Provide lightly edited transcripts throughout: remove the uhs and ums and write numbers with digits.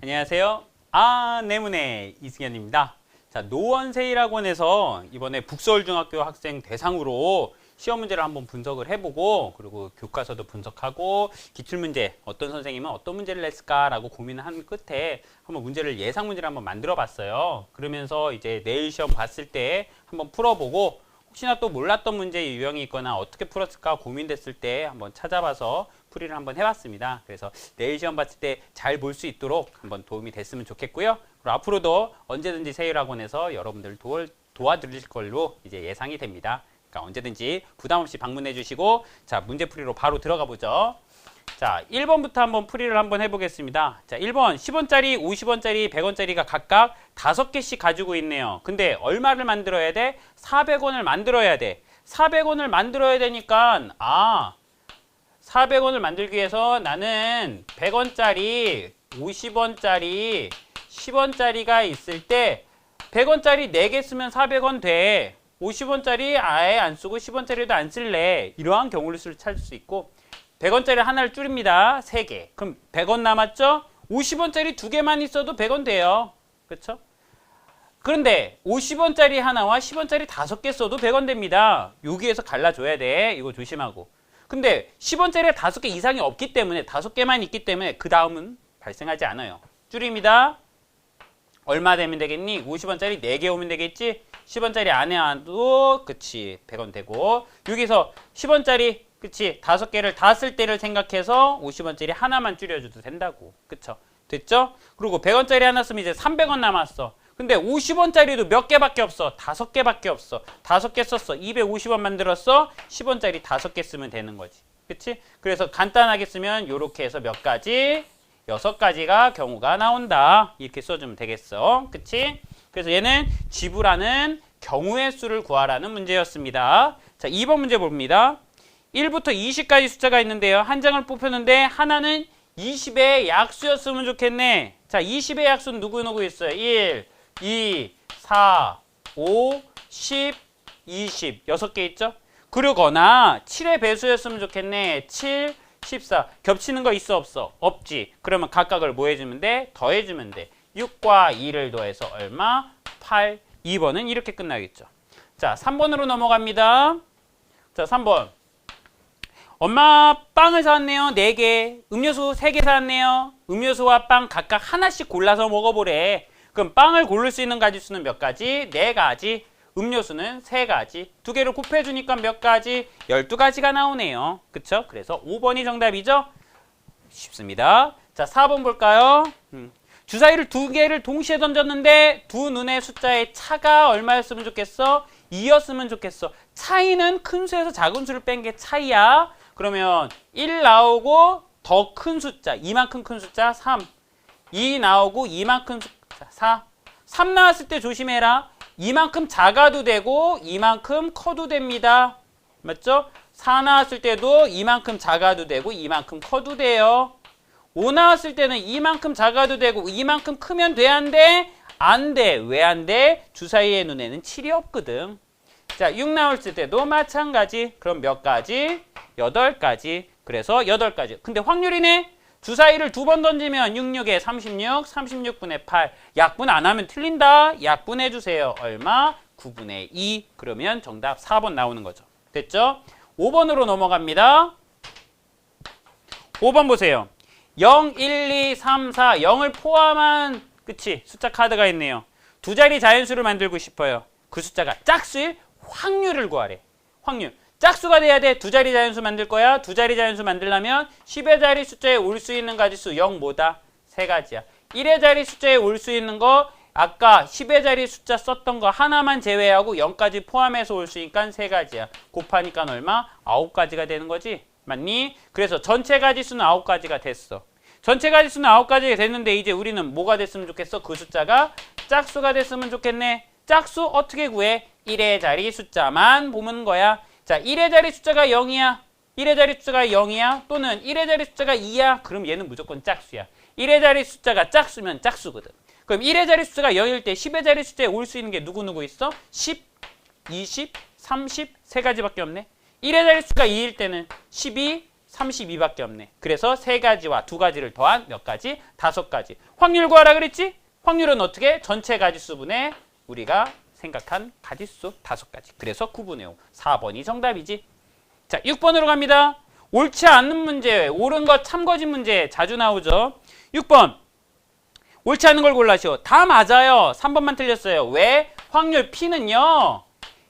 안녕하세요. 내문의 이승현입니다. 자, 노원세일학원에서 이번에 북서울중학교 학생 대상으로 시험 문제를 한번 분석을 해보고, 그리고 교과서도 분석하고, 기출문제 어떤 선생님은 어떤 문제를 냈을까라고 고민을 한 끝에 한번 문제를 예상 문제를 한번 만들어 봤어요. 그러면서 이제 내일 시험 봤을 때 한번 풀어보고, 혹시나 또 몰랐던 문제의 유형이 있거나 어떻게 풀었을까 고민됐을 때 한번 찾아봐서 풀이를 한번 해봤습니다. 그래서 내일 시험 봤을 때 잘 볼 수 있도록 한번 도움이 됐으면 좋겠고요. 그리고 앞으로도 언제든지 세일학원에서 여러분들 도와드릴 걸로 이제 예상이 됩니다. 그러니까 언제든지 부담 없이 방문해 주시고, 자, 문제풀이로 바로 들어가 보죠. 자, 1번부터 한번 풀이를 한번 해보겠습니다. 자, 1번 10원짜리, 50원짜리, 100원짜리가 각각 5개씩 가지고 있네요. 근데 얼마를 만들어야 돼? 400원을 만들어야 돼. 400원을 만들어야 되니까 400원을 만들기 위해서 나는 100원짜리, 50원짜리, 10원짜리가 있을 때 100원짜리 4개 쓰면 400원 돼. 50원짜리 아예 안 쓰고 10원짜리도 안 쓸래. 이러한 경우를 찾을 수 있고, 100원짜리 하나를 줄입니다. 3개. 그럼 100원 남았죠? 50원짜리 2개만 있어도 100원 돼요. 그렇죠? 그런데 50원짜리 하나와 10원짜리 5개 써도 100원 됩니다. 여기에서 갈라줘야 돼. 이거 조심하고. 근데 10원짜리가 5개 이상이 없기 때문에 5개만 있기 때문에 그 다음은 발생하지 않아요. 줄입니다. 얼마 되면 되겠니? 50원짜리 4개 오면 되겠지? 10원짜리 안에 와도 그치 100원 되고, 여기서 10원짜리 그치 5개를 다 쓸 때를 생각해서 50원짜리 하나만 줄여줘도 된다고. 그쵸? 됐죠? 그리고 100원짜리 하나 쓰면 이제 300원 남았어. 근데 50원짜리도 몇 개밖에 없어. 5개밖에 없어. 5개 썼어. 250원 만들었어. 10원짜리 5개 쓰면 되는 거지. 그치? 그래서 간단하게 쓰면 요렇게 해서 몇 가지? 6가지가 경우가 나온다. 이렇게 써주면 되겠어. 그치? 그래서 얘는 지불하는 경우의 수를 구하라는 문제였습니다. 자, 2번 문제 봅니다. 1부터 20까지 숫자가 있는데요. 한 장을 뽑혔는데 하나는 20의 약수였으면 좋겠네. 자, 20의 약수는 누구 있어요? 1, 2, 4, 5, 10, 20. 6개 있죠? 그러거나 7의 배수였으면 좋겠네. 7, 14. 겹치는 거 있어 없어? 없지. 그러면 각각을 뭐 해주면 돼? 더해주면 돼. 6과 2를 더해서 얼마? 8. 2번은 이렇게 끝나겠죠. 자, 3번으로 넘어갑니다. 자, 3번. 엄마 빵을 사왔네요. 4개. 음료수 3개 사왔네요. 음료수와 빵 각각 하나씩 골라서 먹어보래. 그럼 빵을 고를 수 있는 가지수는 몇 가지? 4가지. 음료수는 3가지. 2개를 곱해주니까 몇 가지? 12가지가 나오네요. 그쵸? 그래서 5번이 정답이죠? 쉽습니다. 자, 4번 볼까요? 주사위를 2개를 동시에 던졌는데 두 눈의 숫자의 차가 얼마였으면 좋겠어? 2였으면 좋겠어. 차이는 큰 수에서 작은 수를 뺀 게 차이야. 그러면 1 나오고 더 큰 숫자, 이만큼 큰 숫자 3. 2 나오고 이만큼 숫자 4. 3 나왔을 때 조심해라. 이만큼 작아도 되고 이만큼 커도 됩니다. 맞죠? 4 나왔을 때도 이만큼 작아도 되고 이만큼 커도 돼요. 5 나왔을 때는 이만큼 작아도 되고 이만큼 크면 돼, 안 돼? 안 돼. 왜 안 돼? 주사위의 눈에는 7이 없거든. 자, 6 나왔을 때도 마찬가지. 그럼 몇 가지? 8가지. 그래서 8가지. 근데 확률이네? 주사위를 2번 던지면 6, 6에 36, 36분의 8. 약분 안 하면 틀린다. 약분해 주세요. 얼마? 9분의 2. 그러면 정답 4번 나오는 거죠. 됐죠? 5번으로 넘어갑니다. 5번 보세요. 0, 1, 2, 3, 4. 0을 포함한 그치? 숫자 카드가 있네요. 두 자리 자연수를 만들고 싶어요. 그 숫자가 짝수일 확률을 구하래. 확률. 짝수가 돼야 돼. 두 자리 자연수 만들 거야. 두 자리 자연수 만들려면 10의 자리 숫자에 올 수 있는 가지수 0 뭐다? 3가지야. 1의 자리 숫자에 올 수 있는 거 아까 10의 자리 숫자 썼던 거 하나만 제외하고 0까지 포함해서 올 수 있으니까 3가지야. 곱하니까 얼마? 9가지가 되는 거지. 맞니? 그래서 전체 가지수는 9가지가 됐어. 전체 가지수는 9가지가 됐는데 이제 우리는 뭐가 됐으면 좋겠어? 그 숫자가 짝수가 됐으면 좋겠네. 짝수 어떻게 구해? 1의 자리 숫자만 보면 거야. 자, 1의 자리 숫자가 0이야. 1의 자리 숫자가 0이야. 또는 1의 자리 숫자가 2야. 그럼 얘는 무조건 짝수야. 1의 자리 숫자가 짝수면 짝수거든. 그럼 1의 자리 숫자가 0일 때 10의 자리 숫자에 올 수 있는 게 누구 있어? 10, 20, 30, 3가지밖에 없네. 1의 자리 숫자가 2일 때는 12, 32밖에 없네. 그래서 3가지와 2가지를 더한 몇 가지? 5가지. 확률 구하라 그랬지? 확률은 어떻게? 전체 가지수분의 우리가 생각한 가지수 5가지. 그래서 9분의 5. 4번이 정답이지. 자, 6번으로 갑니다. 옳지 않은 문제, 옳은 것 참거짓 문제 자주 나오죠. 6번. 옳지 않은 걸 골라시오. 다 맞아요. 3번만 틀렸어요. 왜? 확률 P는요.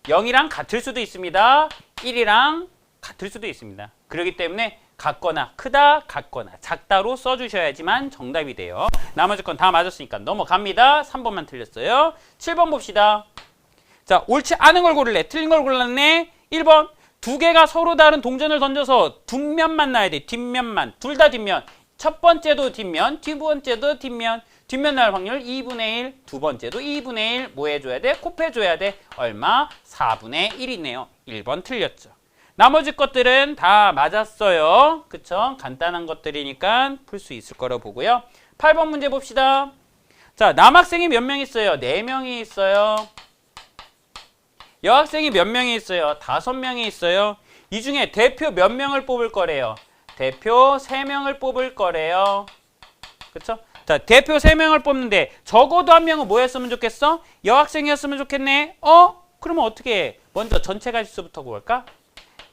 0이랑 같을 수도 있습니다. 1이랑 같을 수도 있습니다. 그렇기 때문에 같거나 크다, 같거나 작다로 써주셔야지만 정답이 돼요. 나머지 건 다 맞았으니까 넘어갑니다. 3번만 틀렸어요. 7번 봅시다. 자, 옳지 않은 걸 고를래. 틀린 걸 골랐네. 1번. 두 개가 서로 다른 동전을 던져서 뒷면만 나야 돼. 뒷면만. 둘 다 뒷면. 첫 번째도 뒷면, 두 번째도 뒷면. 뒷면 날 확률 2분의 1, 두 번째도 2분의 1. 뭐 해줘야 돼? 곱해줘야 돼. 얼마? 4분의 1이네요. 1번 틀렸죠. 나머지 것들은 다 맞았어요. 그쵸? 간단한 것들이니까 풀 수 있을 거라고 보고요. 8번 문제 봅시다. 자, 남학생이 몇 명 있어요? 4명이 있어요. 여학생이 몇 명이 있어요? 5명이 있어요. 이 중에 대표 몇 명을 뽑을 거래요? 대표 3명을 뽑을 거래요. 그쵸? 자, 대표 3명을 뽑는데 적어도 한 명은 뭐였으면 좋겠어? 여학생이었으면 좋겠네. 그러면 어떻게 해? 먼저 전체 가지수부터 볼까?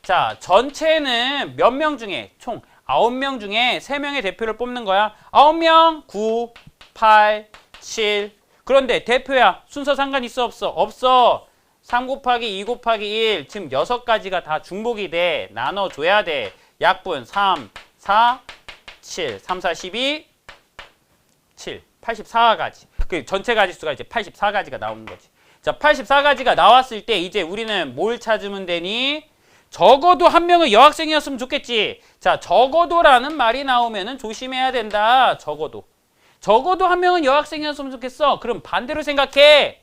자, 전체는 몇 명 중에 총 9명 중에 3명의 대표를 뽑는 거야. 9명 9, 8, 7. 그런데 대표야 순서 상관 있어 없어? 없어. 3 곱하기 2 곱하기 1 지금 6가지가 다 중복이 돼. 나눠줘야 돼. 약분 3, 4, 7. 3, 4, 12, 7. 84가지. 그 전체 가지수가 이제 84가지가 나오는 거지. 자, 84가지가 나왔을 때 이제 우리는 뭘 찾으면 되니? 적어도 한 명은 여학생이었으면 좋겠지. 자, 적어도라는 말이 나오면은 조심해야 된다. 적어도 한 명은 여학생이었으면 좋겠어. 그럼 반대로 생각해.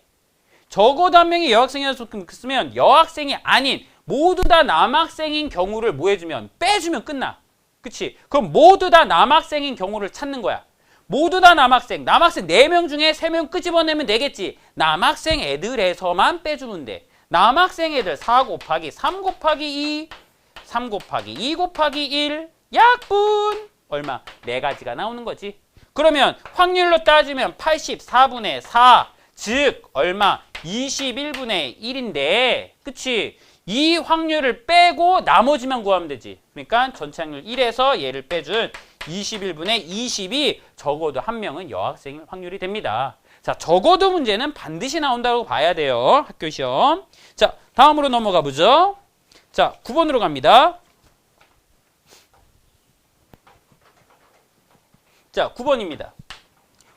적어도 한 명이 여학생이었으면 좋겠으면 여학생이 아닌 모두 다 남학생인 경우를 뭐 해주면? 빼주면 끝나. 그치? 그럼 모두 다 남학생인 경우를 찾는 거야. 모두 다 남학생 4명 중에 3명 끄집어내면 되겠지. 남학생 애들에서만 빼주면 돼. 남학생 애들 4 곱하기 3 곱하기 2 3 곱하기 2 곱하기 1 약분 얼마? 4가지가 나오는 거지. 그러면 확률로 따지면 84분의 4 즉 얼마? 21분의 1인데 그치? 이 확률을 빼고 나머지만 구하면 되지. 그러니까 전체 확률 1에서 얘를 빼준 21분의 20이 적어도 한 명은 여학생일 확률이 됩니다. 자, 적어도 문제는 반드시 나온다고 봐야 돼요. 학교 시험. 자, 다음으로 넘어가 보죠. 자, 9번으로 갑니다. 자, 9번입니다.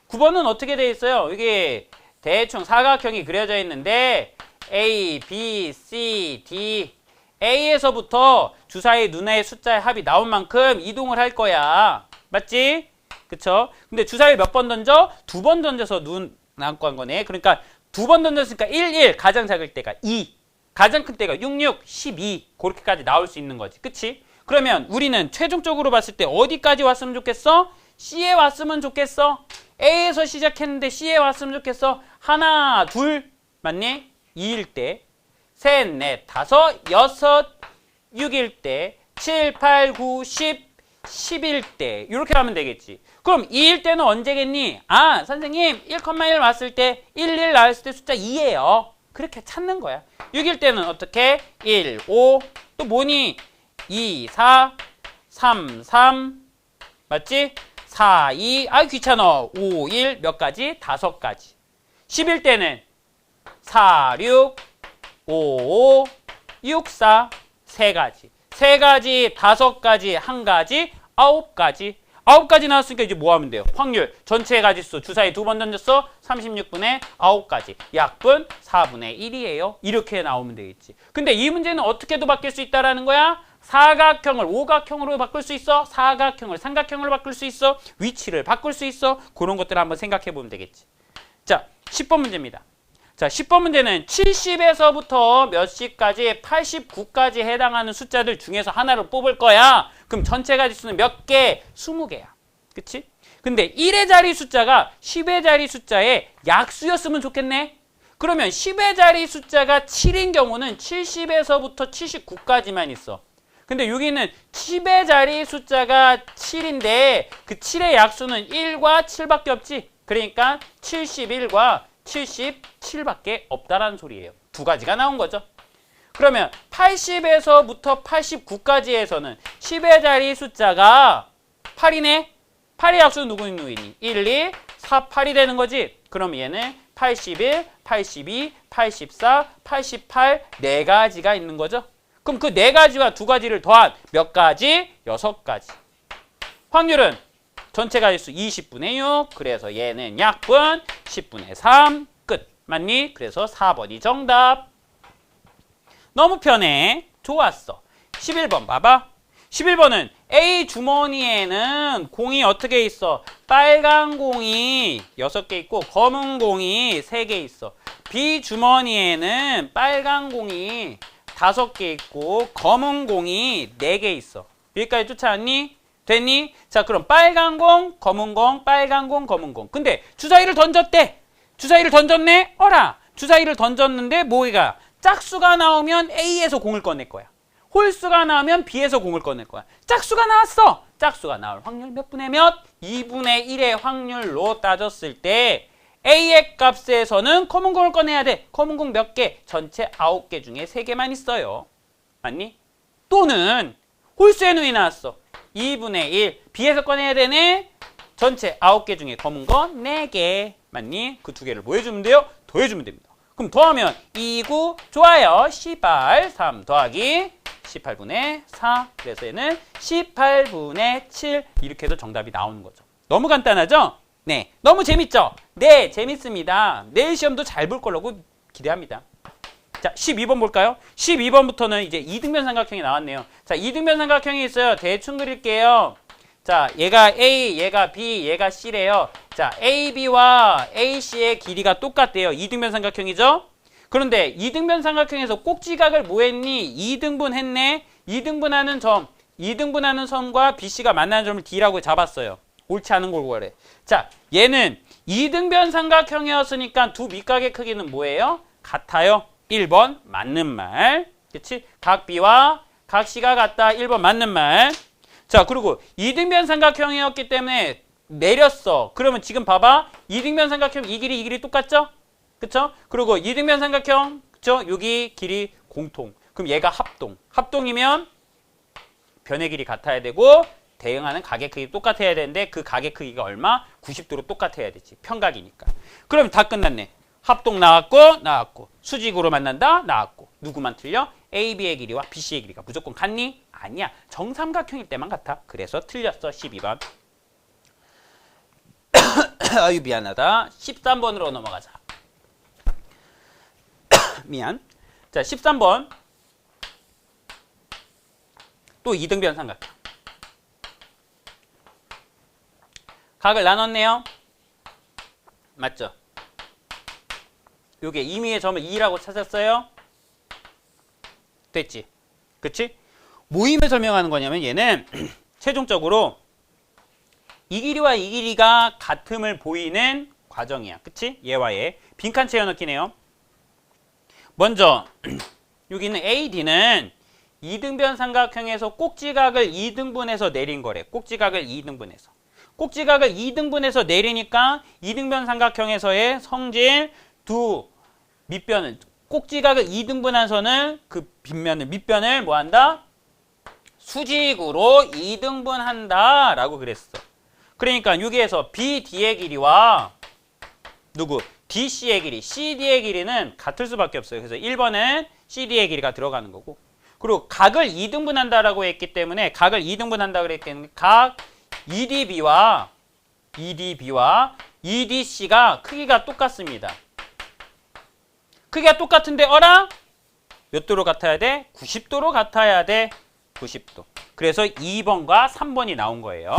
9번은 어떻게 되어 있어요? 이게 대충 사각형이 그려져 있는데 A, B, C, D A에서부터 주사위 눈의 숫자의 합이 나온 만큼 이동을 할 거야. 맞지? 그쵸? 근데 주사위 몇 번 던져? 2번 던져서 눈 남고 한 거네. 그러니까 2번 던졌으니까 1, 1 가장 작을 때가 2 가장 큰 때가 6, 6, 12 그렇게까지 나올 수 있는 거지. 그치? 그러면 우리는 최종적으로 봤을 때 어디까지 왔으면 좋겠어? C에 왔으면 좋겠어? A에서 시작했는데 C에 왔으면 좋겠어? 하나, 둘 맞니? 2일 때 셋, 넷, 다섯, 여섯, 6일 때 7, 8, 9, 10, 10일 때 이렇게 하면 되겠지. 그럼 2일 때는 언제겠니? 아, 선생님 1,1 왔을 때 1, 1 나왔을 때 숫자 2예요. 그렇게 찾는 거야. 6일 때는 어떻게? 1, 5, 또 뭐니? 2, 4, 3, 3 맞지? 4, 2, 아 귀찮아. 5, 1 몇 가지? 5가지. 10일 때는 4, 6, 5, 5, 6, 4 3가지. 3가지, 5가지, 1가지, 9가지. 9가지 나왔으니까 이제 뭐 하면 돼요? 확률, 전체 가지수, 주사위 2번 던졌어? 36분의 9가지. 약분 4분의 1이에요. 이렇게 나오면 되겠지. 근데 이 문제는 어떻게도 바뀔 수 있다라는 거야? 사각형을 오각형으로 바꿀 수 있어? 사각형을 삼각형으로 바꿀 수 있어? 위치를 바꿀 수 있어? 그런 것들을 한번 생각해 보면 되겠지. 자, 10번 문제입니다. 자, 10번 문제는 70에서부터 몇 시까지 89까지 해당하는 숫자들 중에서 하나를 뽑을 거야. 그럼 전체 가지수는 몇 개? 20개야. 그치? 근데 1의 자리 숫자가 10의 자리 숫자의 약수였으면 좋겠네. 그러면 10의 자리 숫자가 7인 경우는 70에서부터 79까지만 있어. 근데 여기는 10의 자리 숫자가 7인데 그 7의 약수는 1과 7밖에 없지. 그러니까 71과 77밖에 없다라는 소리예요. 두 가지가 나온 거죠. 그러면 80에서부터 89까지에서는 10의 자리 숫자가 8이네. 8의 약수는 누구니? 1, 2, 4, 8이 되는 거지. 그럼 얘는 81, 82, 84, 88 네 가지가 있는 거죠. 그럼 그 네 가지와 두 가지를 더한 몇 가지? 6가지. 확률은 전체 가지수 20분의 6. 그래서 얘는 약분 10분의 3. 끝. 맞니? 그래서 4번이 정답. 너무 편해. 좋았어. 11번 봐봐. 11번은 A 주머니에는 공이 어떻게 있어? 빨간 공이 6개 있고 검은 공이 3개 있어. B 주머니에는 빨간 공이 5개 있고 검은 공이 4개 있어. 여기까지 쫓아왔니? 됐니? 자, 그럼 빨간 공, 검은 공, 빨간 공, 검은 공. 근데 주사위를 던졌대. 주사위를 던졌네? 어라. 주사위를 던졌는데 뭐가? 짝수가 나오면 A에서 공을 꺼낼 거야. 홀수가 나오면 B에서 공을 꺼낼 거야. 짝수가 나왔어. 짝수가 나올 확률 몇 분의 몇? 2분의 1의 확률로 따졌을 때 A의 값에서는 검은 공을 꺼내야 돼. 검은 공 몇 개? 전체 9개 중에 3개만 있어요. 맞니? 또는 홀수의 누이 나왔어. 2분의 1. B에서 꺼내야 되네. 전체 9개 중에 검은 건 4개. 맞니? 그 두 개를 뭐 해주면 돼요? 더해주면 됩니다. 그럼 더하면 2, 9. 좋아요. 18. 3 더하기 18분의 4. 그래서 얘는 18분의 7. 이렇게 해서 정답이 나오는 거죠. 너무 간단하죠? 네. 너무 재밌죠? 네. 재밌습니다. 내일 시험도 잘 볼 거라고 기대합니다. 자, 12번 볼까요? 12번부터는 이제 이등변 삼각형이 나왔네요. 자, 이등변 삼각형이 있어요. 대충 그릴게요. 자, 얘가 A, 얘가 B, 얘가 C래요. 자, AB와 AC의 길이가 똑같대요. 이등변 삼각형이죠? 그런데 이등변 삼각형에서 꼭지각을 뭐 했니? 2등분 했네. 2등분하는 점, 2등분하는 선과 BC가 만나는 점을 D라고 잡았어요. 옳지 않은 걸 구하래. 자, 얘는 이등변 삼각형이었으니까 두 밑각의 크기는 뭐예요? 같아요. 1번 맞는 말. 그치? 각 B와 각 C가 같다. 1번 맞는 말. 자, 그리고 이등변 삼각형이었기 때문에 내렸어. 그러면 지금 봐봐. 이등변 삼각형 이 길이 똑같죠? 그쵸? 그리고 이등변 삼각형, 그쵸? 여기 길이 공통. 그럼 얘가 합동. 합동이면 변의 길이 같아야 되고 대응하는 각의 크기 똑같아야 되는데 그 각의 크기가 얼마? 90도로 똑같아야 되지. 편각이니까. 그럼 다 끝났네. 합동 나왔고 수직으로 만난다 나왔고 누구만 틀려? AB의 길이와 BC의 길이가 무조건 같니? 아니야. 정삼각형일 때만 같아. 그래서 틀렸어. 12번. 아유 미안하다. 13번으로 넘어가자. 미안. 자, 13번. 또 이등변 삼각형. 각을 나눴네요. 맞죠? 요게 임의의 점을 2라고 찾았어요. 됐지? 그치? 모임을 설명하는 거냐면 얘는 최종적으로 이 길이와 이 길이가 같음을 보이는 과정이야. 그치? 얘와 얘. 빈칸 채워넣기네요. 먼저 여기 있는 AD는 이등변 삼각형에서 꼭지각을 2등분해서 내린 거래. 꼭지각을 2등분해서. 꼭지각을 2등분해서 내리니까 이등변 삼각형에서의 성질 두 밑변을 꼭지각을 2등분한 선을 그 빗면을 밑변을 뭐 한다? 수직으로 2등분한다 라고 그랬어. 그러니까 여기에서 BD의 길이와 누구? DC의 길이, CD의 길이는 같을 수밖에 없어요. 그래서 1번은 CD의 길이가 들어가는 거고. 그리고 각을 2등분한다라고 했기 때문에 각을 2등분한다 그랬기 때문에 각 EDB와 EDC가 크기가 똑같습니다. 크기가 똑같은데 어라? 몇 도로 같아야 돼? 90도로 같아야 돼. 90도. 그래서 2번과 3번이 나온 거예요.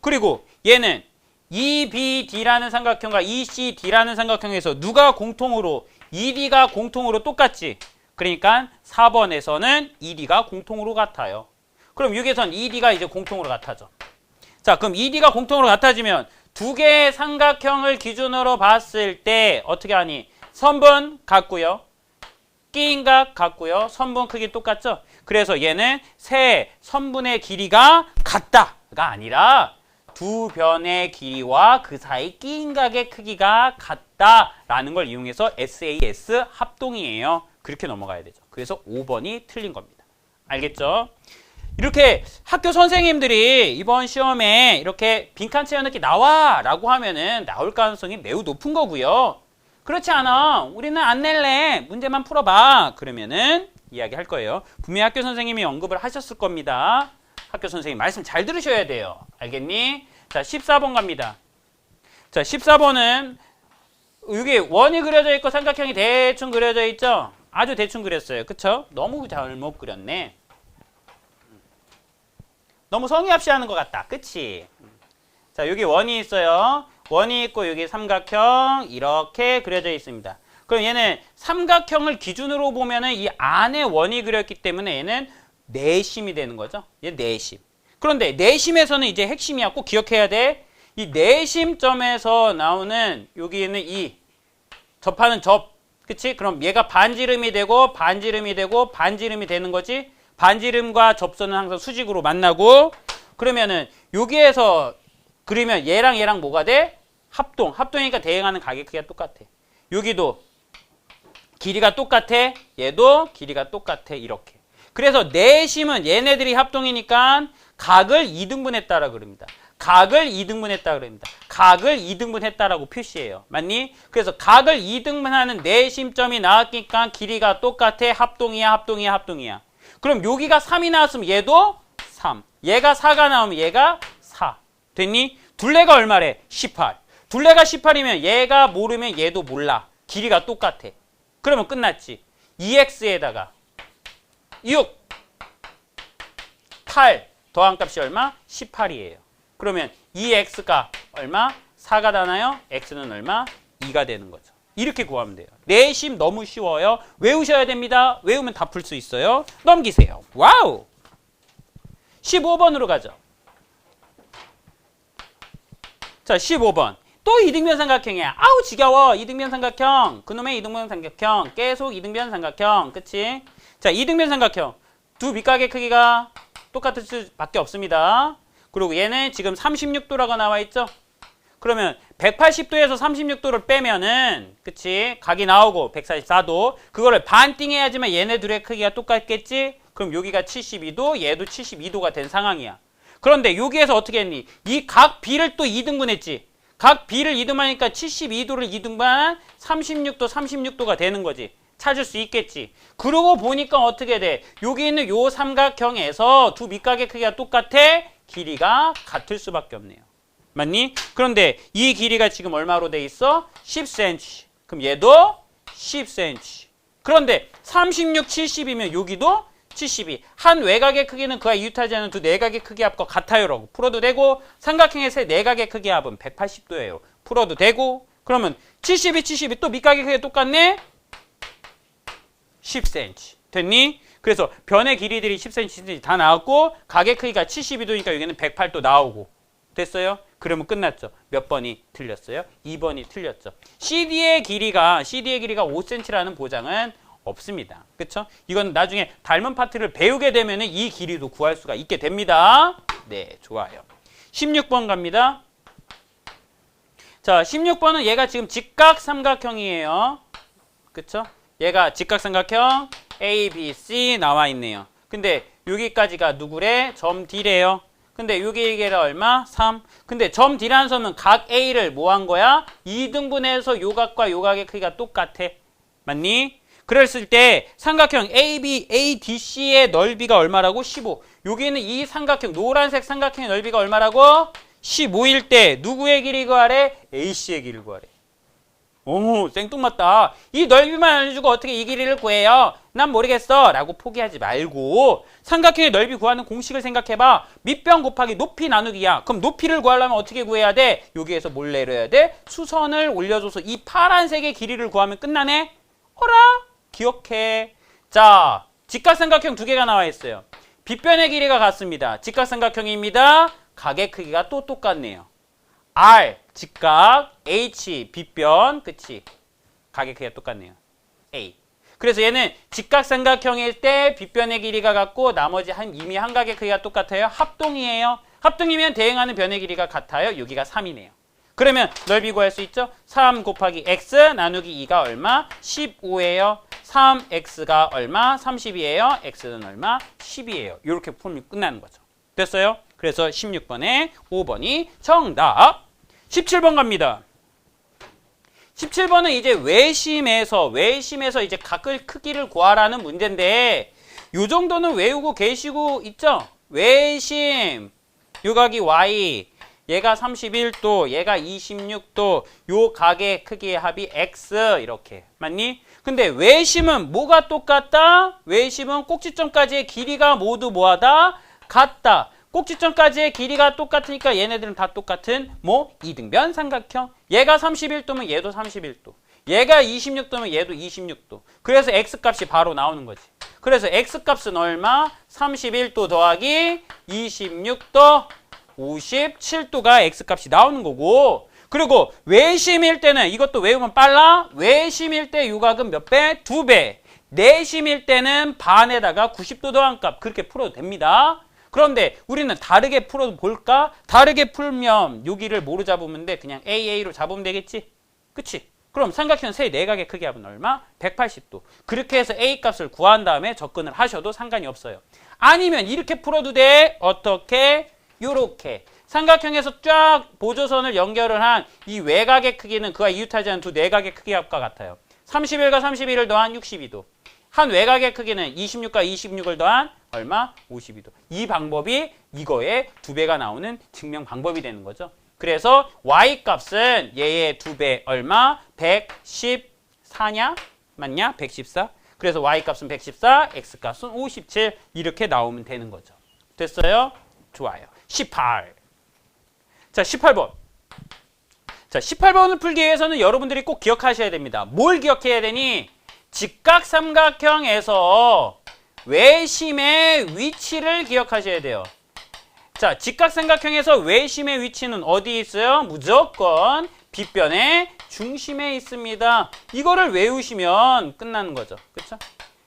그리고 얘는 EBD라는 삼각형과 ECD라는 삼각형에서 누가 공통으로 ED가 공통으로 똑같지? 그러니까 4번에서는 ED가 공통으로 같아요. 그럼 여기에선 ED가 이제 공통으로 같아져. 자, 그럼 ED가 공통으로 같아지면 두 개의 삼각형을 기준으로 봤을 때 어떻게 하니? 선분 같고요. 끼인각 같고요. 선분 크기 똑같죠? 그래서 얘는 세 선분의 길이가 같다가 아니라 두 변의 길이와 그 사이 끼인각의 크기가 같다라는 걸 이용해서 SAS 합동이에요. 그렇게 넘어가야 되죠. 그래서 5번이 틀린 겁니다. 알겠죠? 이렇게 학교 선생님들이 이번 시험에 이렇게 빈칸 채워넣기 나와 라고 하면은 나올 가능성이 매우 높은 거고요. 그렇지 않아. 우리는 안 낼래. 문제만 풀어봐. 그러면은 이야기 할 거예요. 분명히 학교 선생님이 언급을 하셨을 겁니다. 학교 선생님 말씀 잘 들으셔야 돼요. 알겠니? 자, 14번 갑니다. 자, 14번은 여기 원이 그려져 있고 삼각형이 대충 그려져 있죠? 아주 대충 그렸어요. 그쵸? 너무 잘못 그렸네. 너무 성의 없이 하는 것 같다. 그치? 자, 여기 원이 있어요. 원이 있고 여기 삼각형 이렇게 그려져 있습니다. 그럼 얘는 삼각형을 기준으로 보면은 이 안에 원이 그렸기 때문에 얘는 내심이 되는 거죠. 얘 내심. 그런데 내심에서는 이제 핵심이야. 꼭 기억해야 돼. 이 내심점에서 나오는 여기 있는 이 접하는 접. 그치? 그럼 얘가 반지름이 되고 반지름이 되고 반지름이 되는 거지. 반지름과 접선은 항상 수직으로 만나고 그러면은 여기에서 그리면 얘랑 얘랑 뭐가 돼? 합동. 합동이니까 대응하는 가게 크기가 똑같아. 여기도 길이가 똑같아. 얘도 길이가 똑같아. 이렇게. 그래서 내심은 얘네들이 합동이니까 각을 2등분했다라고 그럽니다. 각을 2등분했다 그럽니다. 각을 2등분했다라고 표시해요. 맞니? 그래서 각을 2등분하는 내심점이 나왔으니까 길이가 똑같아. 합동이야, 합동이야, 합동이야. 그럼 여기가 3이 나왔으면 얘도 3. 얘가 4가 나오면 얘가 4. 됐니? 둘레가 얼마래? 18. 둘레가 18이면 얘가 모르면 얘도 몰라. 길이가 똑같아. 그러면 끝났지. 2x에다가 6, 8 더한 값이 얼마? 18이에요. 그러면 2x가 얼마? 4가 나나요? x는 얼마? 2가 되는 거죠. 이렇게 구하면 돼요. 내심 너무 쉬워요. 외우셔야 됩니다. 외우면 다 풀 수 있어요. 넘기세요. 와우! 15번으로 가죠. 자, 15번. 또 이등변 삼각형이야. 아우 지겨워. 이등변 삼각형. 그놈의 이등변 삼각형. 계속 이등변 삼각형. 그치? 자, 이등변 삼각형. 두 밑각의 크기가 똑같을 수밖에 없습니다. 그리고 얘는 지금 36도라고 나와 있죠? 그러면 180도에서 36도를 빼면은 그치? 각이 나오고 144도. 그거를 반띵해야지만 얘네 둘의 크기가 똑같겠지? 그럼 여기가 72도, 얘도 72도가 된 상황이야. 그런데 여기에서 어떻게 했니? 이 각 B를 또 2등분했지. 각 B를 2등분하니까 72도를 2등분한 36도, 36도가 되는 거지. 찾을 수 있겠지. 그러고 보니까 어떻게 돼? 여기 있는 요 삼각형에서 두 밑각의 크기가 똑같아? 길이가 같을 수밖에 없네요. 맞니? 그런데 이 길이가 지금 얼마로 돼 있어? 10cm. 그럼 얘도 10cm. 그런데 36, 70이면 여기도 72. 한 외곽의 크기는 그와 이웃하지 않은 두 내각의 크기 합과 같아요라고 풀어도 되고 삼각형의 세 내각의 크기 합은 180도예요. 풀어도 되고 그러면 72, 72 또 밑각의 크기가 똑같네? 10cm. 됐니? 그래서 변의 길이들이 10cm, 10cm 다 나왔고 각의 크기가 72도니까 여기는 108도 나오고 됐어요? 그러면 끝났죠. 몇 번이 틀렸어요? 2번이 틀렸죠. CD의 길이가 5cm라는 보장은 없습니다. 그쵸? 이건 나중에 닮은 파트를 배우게 되면 이 길이도 구할 수가 있게 됩니다. 네, 좋아요. 16번 갑니다. 자, 16번은 얘가 지금 직각삼각형이에요. 그쵸? 얘가 직각삼각형 A, B, C 나와 있네요. 근데 여기까지가 누구래? 점 D래요. 근데 여기가 얼마? 3. 근데 점 D라는 선은 각 A를 뭐 한 거야? 2등분해서 요 각과 요 각의 크기가 똑같아. 맞니? 그랬을 때 삼각형 AB, ADC의 넓이가 얼마라고? 15. 여기는 이 삼각형, 노란색 삼각형의 넓이가 얼마라고? 15일 때 누구의 길이 구하래? AC의 길을 구하래. 오, 생뚱맞다. 이 넓이만 알려주고 어떻게 이 길이를 구해요? 난 모르겠어 라고 포기하지 말고 삼각형의 넓이 구하는 공식을 생각해봐. 밑변 곱하기 높이 나누기야. 그럼 높이를 구하려면 어떻게 구해야 돼? 여기에서 뭘 내려야 돼? 수선을 올려줘서 이 파란색의 길이를 구하면 끝나네? 어라? 기억해. 자, 직각삼각형 두 개가 나와 있어요. 빗변의 길이가 같습니다. 직각삼각형입니다. 각의 크기가 또 똑같네요. R, 직각, H, 빗변, 그치? 각의 크기가 똑같네요. A. 그래서 얘는 직각삼각형일 때 빗변의 길이가 같고 나머지 이미 한각의 크기가 똑같아요. 합동이에요. 합동이면 대응하는 변의 길이가 같아요. 여기가 3이네요. 그러면 넓이 구할 수 있죠? 3 곱하기 x 나누기 2가 얼마? 15예요. 3x가 얼마? 30이에요. x는 얼마? 10이에요. 이렇게 풀면 끝나는 거죠. 됐어요? 그래서 16번에 5번이 정답. 17번 갑니다. 17번은 이제 외심에서 이제 각을 크기를 구하라는 문제인데 요 정도는 외우고 계시고 있죠? 외심 요각이 y 얘가 31도 얘가 26도 요 각의 크기의 합이 x 이렇게 맞니? 근데 외심은 뭐가 똑같다? 외심은 꼭지점까지의 길이가 모두 뭐하다? 같다. 꼭지점까지의 길이가 똑같으니까 얘네들은 다 똑같은 뭐 이등변 삼각형. 얘가 31도면 얘도 31도. 얘가 26도면 얘도 26도. 그래서 x값이 바로 나오는 거지. 그래서 x값은 얼마? 31도 더하기 26도 57도가 x값이 나오는 거고. 그리고 외심일 때는 이것도 외우면 빨라. 외심일 때 요각은 몇 배? 2배. 내심일 때는 반에다가 90도 더한 값 그렇게 풀어도 됩니다. 그런데 우리는 다르게 풀어 볼까? 다르게 풀면 여기를 뭐로 잡으면 돼? 그냥 AA로 잡으면 되겠지? 그치? 그럼 삼각형 세 내각의 크기 합은 얼마? 180도. 그렇게 해서 A 값을 구한 다음에 접근을 하셔도 상관이 없어요. 아니면 이렇게 풀어도 돼. 어떻게? 요렇게. 삼각형에서 쫙 보조선을 연결을 한 이 외각의 크기는 그와 이웃하지 않은 두 내각의 크기 합과 같아요. 31과 31을 더한 62도. 한 외각의 크기는 26과 26을 더한 얼마? 52도. 이 방법이 이거의 2배가 나오는 증명 방법이 되는 거죠. 그래서 y값은 얘의 2배 얼마? 114냐? 맞냐? 114. 그래서 y값은 114, x값은 57 이렇게 나오면 되는 거죠. 됐어요? 좋아요. 18. 자, 18번. 자, 18번을 풀기 위해서는 여러분들이 꼭 기억하셔야 됩니다. 뭘 기억해야 되니? 직각삼각형에서 외심의 위치를 기억하셔야 돼요. 자, 직각삼각형에서 외심의 위치는 어디에 있어요? 무조건 빗변의 중심에 있습니다. 이거를 외우시면 끝나는 거죠. 그쵸?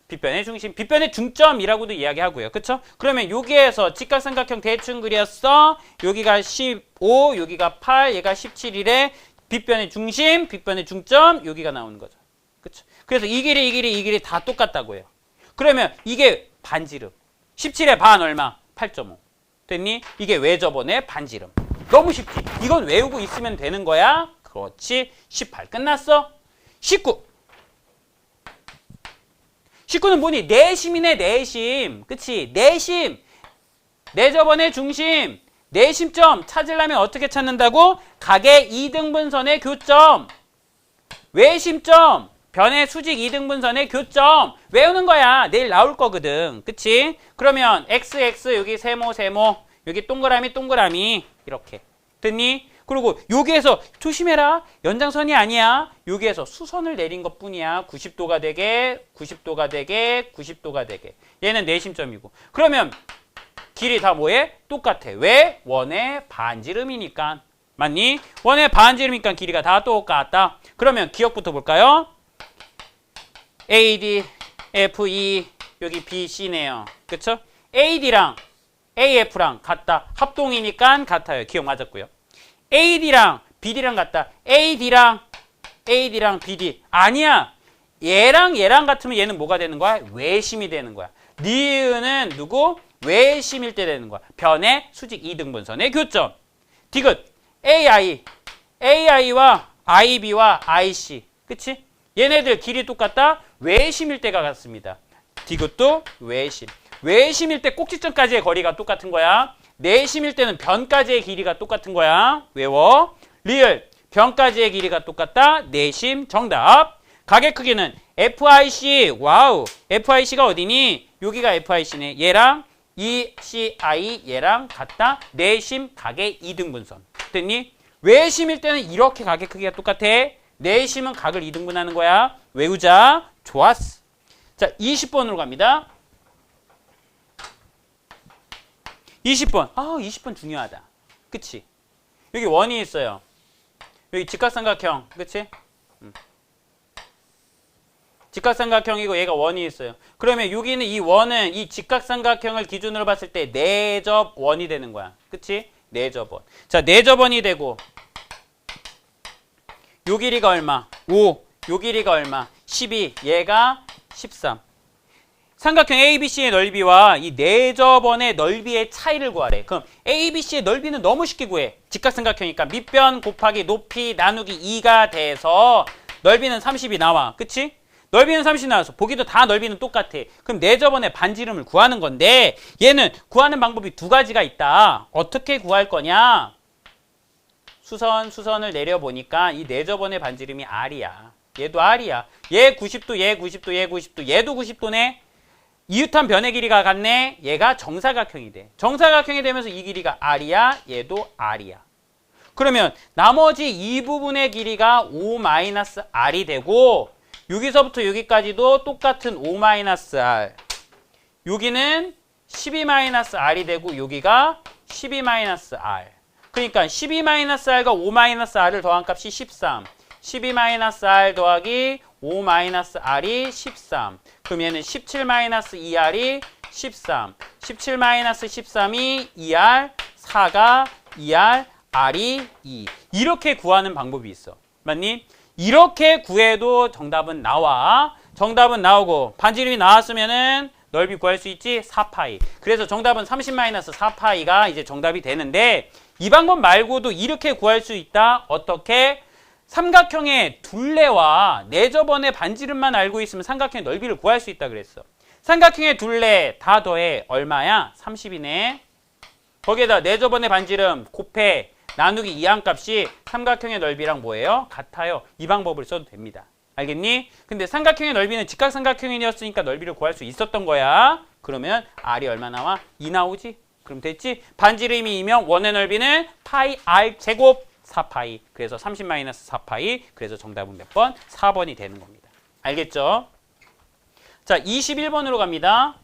빗변의 중심, 빗변의 중점이라고도 이야기하고요. 그쵸? 그러면 여기에서 직각삼각형 대충 그렸어. 여기가 15, 여기가 8, 얘가 17이래. 빗변의 중심, 빗변의 중점, 여기가 나오는 거죠. 그쵸? 그래서 이 길이 다 똑같다고요. 그러면 이게 반지름. 17의 반 얼마? 8.5. 됐니? 이게 외접원의 반지름. 너무 쉽지? 이건 외우고 있으면 되는 거야. 그렇지. 18 끝났어. 19. 19는 뭐니? 내심이네, 내심. 그치? 내심. 내접원의 중심. 내심점 찾으려면 어떻게 찾는다고? 각의 이등분선의 교점. 외심점. 변의 수직 이등분선의 교점. 외우는 거야. 내일 나올 거거든. 그치? 그러면 x 여기 세모 여기 동그라미 이렇게. 됐니? 그리고 여기에서 조심해라. 연장선이 아니야. 여기에서 수선을 내린 것 뿐이야. 90도가 되게 90도가 되게 90도가 되게. 얘는 내심점이고. 그러면 길이 다 뭐해? 똑같아. 왜? 원의 반지름이니까. 맞니? 원의 반지름이니까 길이가 다 똑같다. 그러면 기억부터 볼까요? AD, FE, 여기 BC네요. 그쵸? AD랑 AF랑 같다. 합동이니까 같아요. 기억 맞았고요. AD랑 BD랑 같다. AD랑 BD. 아니야. 얘랑 같으면 얘는 뭐가 되는 거야? 외심이 되는 거야. 니은은 누구? 외심일 때 되는 거야. 변의 수직 이등분선의 교점. 디귿. AI와 IB와 IC. 그치? 얘네들 길이 똑같다? 외심일 때가 같습니다. 디귿도 외심. 외심일 때 꼭지점까지의 거리가 똑같은 거야. 내심일 때는 변까지의 길이가 똑같은 거야. 외워. 리을. 변까지의 길이가 똑같다. 내심 정답. 각의 크기는 FIC. 와우. FIC가 어디니? 여기가 FIC네. 얘랑 ECI 얘랑 같다. 내심 각의 이등분선. 됐니? 외심일 때는 이렇게 각의 크기가 똑같아. 내심은 각을 이등분하는 거야. 외우자. 좋았어. 자, 20번으로 갑니다. 20번. 20번 중요하다. 그치? 여기 원이 있어요. 여기 직각삼각형. 그치? 직각삼각형이고 얘가 원이 있어요. 그러면 여기는 이 원은 이 직각삼각형을 기준으로 봤을 때 4접 원이 되는 거야. 그치? 4접 원. 자, 4접 원이 되고 요 길이가 얼마? 5. 요 길이가 얼마? 12. 얘가 13. 삼각형 ABC의 넓이와 이 4접원의 넓이의 차이를 구하래. 그럼 ABC의 넓이는 너무 쉽게 구해. 직각삼각형이니까 밑변 곱하기 높이 나누기 2가 돼서 넓이는 30이 나와. 그치? 넓이는 30 나와서 보기도 다 넓이는 똑같아. 그럼 4접원의 반지름을 구하는 건데 얘는 구하는 방법이 2가지가 있다. 어떻게 구할 거냐? 수선을 내려보니까 이 4접원의 반지름이 R이야. 얘도 R이야. 얘 90도, 얘 90도, 얘 90도, 얘도 90도네. 이웃한 변의 길이가 같네. 얘가 정사각형이 돼. 정사각형이 되면서 이 길이가 R이야. 얘도 R이야. 그러면 나머지 이 부분의 길이가 5-R이 되고 여기서부터 여기까지도 똑같은 5-R. 여기는 12-R이 되고 여기가 12-R. 그러니까 12-R과 5-R을 더한 값이 13. 12-R 더하기 5-R이 13. 그럼 얘는 17-2R이 13. 17-13이 2R, 4가 2R, R이 2. 이렇게 구하는 방법이 있어. 맞니? 이렇게 구해도 정답은 나와. 정답은 나오고 반지름이 나왔으면은 넓이 구할 수 있지? 4파이. 그래서 정답은 30-4파이가 이제 정답이 되는데 이 방법 말고도 이렇게 구할 수 있다. 어떻게? 삼각형의 둘레와 4접원의 반지름만 알고 있으면 삼각형의 넓이를 구할 수 있다 그랬어. 삼각형의 둘레 다 더해 얼마야? 30이네. 거기에다 4접원의 반지름 곱해 나누기 2한 값이 삼각형의 넓이랑 뭐예요? 같아요. 이 방법을 써도 됩니다. 알겠니? 근데 삼각형의 넓이는 직각삼각형이었으니까 넓이를 구할 수 있었던 거야. 그러면 R이 얼마 나와? 2 나오지? 그럼 됐지? 반지름이 2면 원의 넓이는 파이 R 제곱 4파이. 그래서 30-4파이. 그래서 정답은 몇 번? 4번이 되는 겁니다. 알겠죠? 자, 21번으로 갑니다.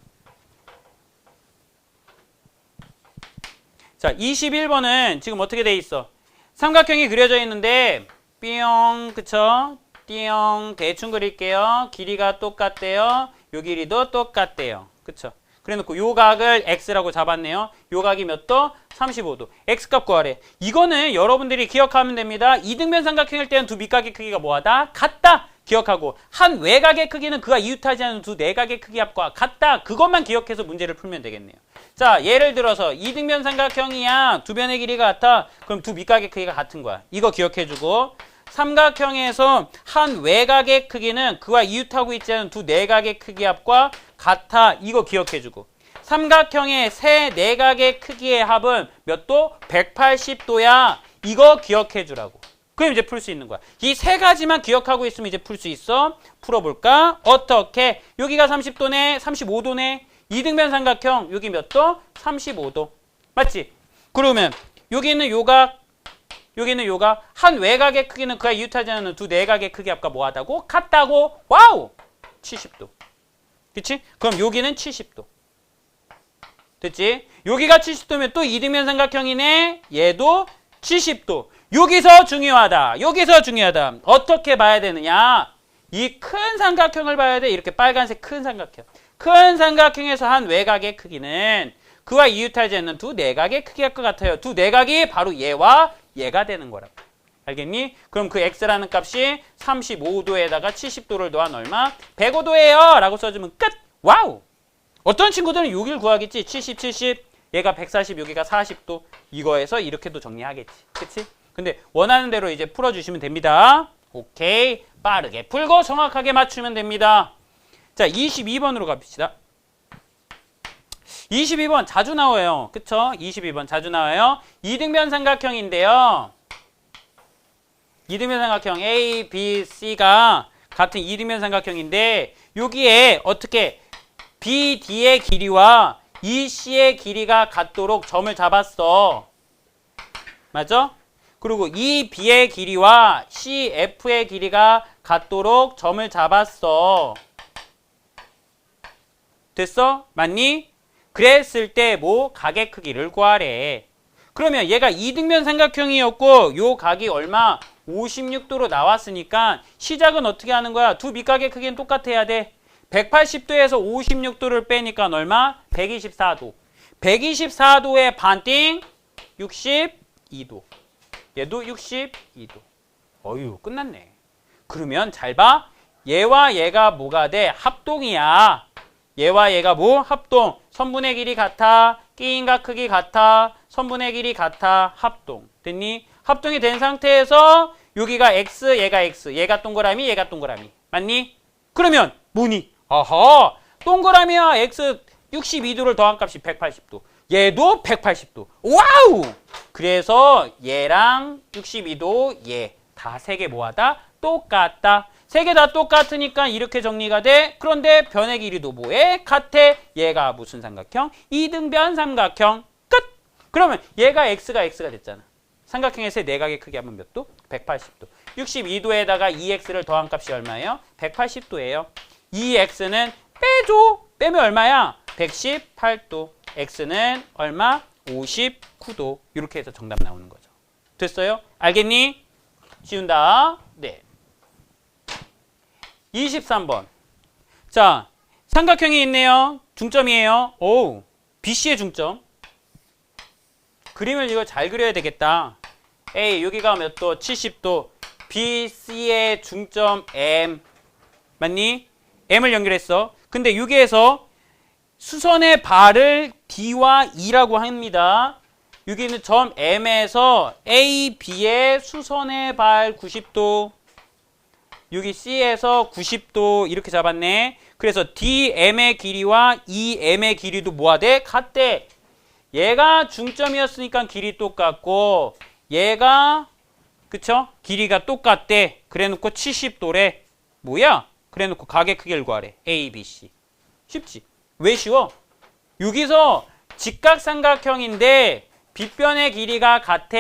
자, 21번은 지금 어떻게 돼 있어? 삼각형이 그려져 있는데 뿅, 그쵸? 띵, 대충 그릴게요. 길이가 똑같대요. 요 길이도 똑같대요. 그쵸? 그래놓고 요 각을 x라고 잡았네요. 요 각이 몇 도? 35도. x값 구하래. 이거는 여러분들이 기억하면 됩니다. 이등변 삼각형일 때는 두 밑각의 크기가 뭐하다? 같다. 기억하고 한 외곽의 크기는 그가 이웃하지 않는 두 내각의 크기 합과 같다. 그것만 기억해서 문제를 풀면 되겠네요. 자, 예를 들어서 이등변 삼각형이야. 두 변의 길이가 같아. 그럼 두 밑각의 크기가 같은 거야. 이거 기억해주고 삼각형에서 한 외곽의 크기는 그와 이웃하고 있지 않은 두 내각의 크기 합과 같아. 이거 기억해주고 삼각형의 세 내각의 크기의 합은 몇 도? 180도야. 이거 기억해주라고. 그럼 이제 풀 수 있는 거야. 이 세 가지만 기억하고 있으면 이제 풀 수 있어. 풀어볼까? 어떻게? 여기가 30도네, 35도네. 이등변 삼각형 여기 몇 도? 35도. 맞지? 그러면 여기 있는 요각, 여기는 요각. 한 외곽의 크기는 그가 이웃하지 않는 두 내각의 크기 합과 뭐하다고? 같다고. 와우! 70도. 그치? 그럼 여기는 70도. 됐지? 여기가 70도면 또 이등변 삼각형이네. 얘도 70도. 여기서 중요하다. 여기서 중요하다. 어떻게 봐야 되느냐? 이 큰 삼각형을 봐야 돼. 이렇게 빨간색 큰 삼각형. 큰 삼각형에서 한 외곽의 크기는 그와 이웃하지 않는 두 내각의 크기가 같아요. 두 내각이 바로 얘와 얘가 되는 거라고. 알겠니? 그럼 그 x라는 값이 35도에다가 70도를 더한 얼마? 105도예요. 라고 써주면 끝! 와우! 어떤 친구들은 여기를 구하겠지? 70, 70. 얘가 140, 여기가 40도. 이거에서 이렇게도 정리하겠지. 그치? 근데 원하는 대로 이제 풀어주시면 됩니다. 오케이. 빠르게 풀고 정확하게 맞추면 됩니다. 자, 22번으로 갑시다. 22번 자주 나와요. 그쵸? 22번 자주 나와요. 이등변 삼각형인데요. 이등변 삼각형 A, B, C가 같은 이등변 삼각형인데 여기에 어떻게 BD의 길이와 EC의 길이가 같도록 점을 잡았어. 맞아? 그리고 EB의 길이와 CF의 길이가 같도록 점을 잡았어. 됐어? 맞니? 그랬을 때 뭐 각의 크기를 구하래. 그러면 얘가 이등변 삼각형이었고 요 각이 얼마? 56도로 나왔으니까 시작은 어떻게 하는 거야? 두 밑각의 크기는 똑같아야 돼. 180도에서 56도를 빼니까 얼마? 124도. 124도의 반띵 62도. 얘도 62도. 어휴, 끝났네. 그러면 잘 봐. 얘와 얘가 뭐가 돼? 합동이야. 얘와 얘가 뭐? 합동. 선분의 길이 같아. 끼인각 크기 같아. 선분의 길이 같아. 합동. 됐니? 합동이 된 상태에서 여기가 x, 얘가 x. 얘가 동그라미, 얘가 동그라미. 맞니? 그러면 뭐니? 어허. 동그라미와 x 62도를 더한 값이 180도. 얘도 180도. 와우! 그래서 얘랑 62도, 얘. 다 세 개 뭐하다? 똑같다. 세 개 다 똑같으니까 이렇게 정리가 돼. 그런데 변의 길이도 뭐해? 같아. 얘가 무슨 삼각형? 이등변 삼각형. 끝! 그러면 얘가 x가 됐잖아. 삼각형에서의 내각의 크기 하면 몇 도? 180도. 62도에다가 2x를 더한 값이 얼마예요? 180도예요. 2x는 빼줘. 빼면 얼마야? 118도. x는 얼마? 59도. 이렇게 해서 정답 나오는 거죠. 됐어요? 알겠니? 지운다. 네. 23번. 자, 삼각형이 있네요. 중점이에요. 오, BC의 중점. 그림을 이거 잘 그려야 되겠다. A, 여기가 몇 도? 70도. BC의 중점 M. 맞니? M을 연결했어. 근데 여기에서 수선의 발을 D와 E라고 합니다. 여기는 점 M에서 A, B의 수선의 발 90도. 여기 C에서 90도 이렇게 잡았네. 그래서 DM의 길이와 EM의 길이도 뭐가 돼? 같대. 얘가 중점이었으니까 길이 똑같고 얘가 그쵸? 길이가 똑같대. 그래놓고 70도래. 뭐야? 그래놓고 각의 크기를 구하래. A, B, C. 쉽지? 왜 쉬워? 여기서 직각삼각형인데 빗변의 길이가 같아.